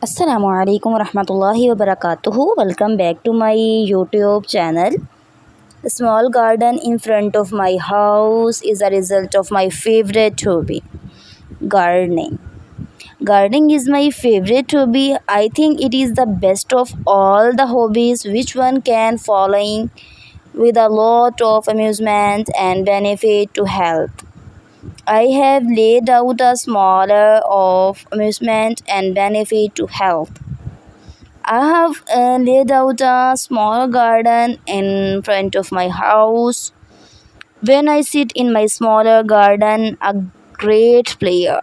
Assalamu alaikum warahmatullahi wabarakatuh. Welcome back to my YouTube channel. The small garden in front of my house is a result of my favorite hobby, gardening. Gardening is my favorite hobby. I think it is the best of all the hobbies which one can following with a lot of amusement and benefit to health. I have laid out a smaller of amusement and benefit to health. I have laid out a small garden in front of my house. When I sit in my smaller garden, a great player.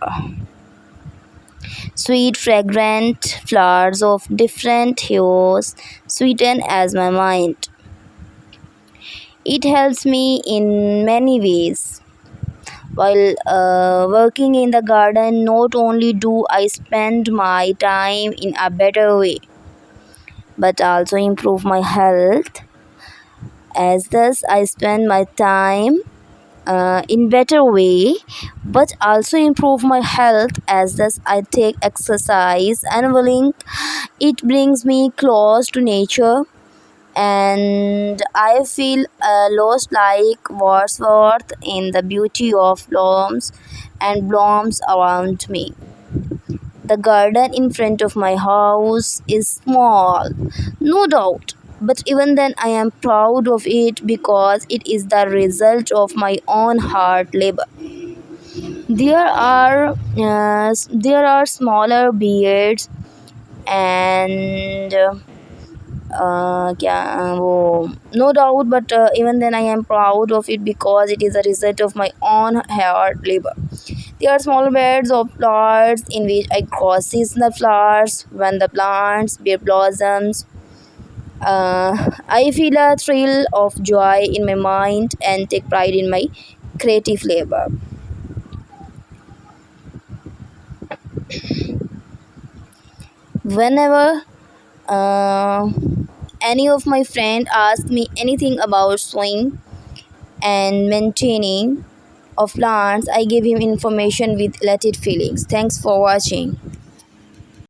Sweet, fragrant flowers of different hues sweeten as my mind. It helps me in many ways. While working in the garden, not only do I spend my time in a better way, but also improve my health as thus I spend my time in better way but also improve my health as thus I take exercise and willing it brings me close to nature and I feel lost like Wordsworth in the beauty of blooms and blooms around me. The garden in front of my house is small, no doubt, but even then I am proud of it because it is the result of my own hard labor. There are smaller beards and no doubt, but even then I am proud of it because it is a result of my own hard labor. There are small beds of flowers in which I grow seasonal flowers. When the plants bear blossoms, I feel a thrill of joy in my mind and take pride in my creative labor. Whenever uh, any of my friend ask me anything about sowing and maintaining of plants, I give him information with elated feelings. Thanks for watching.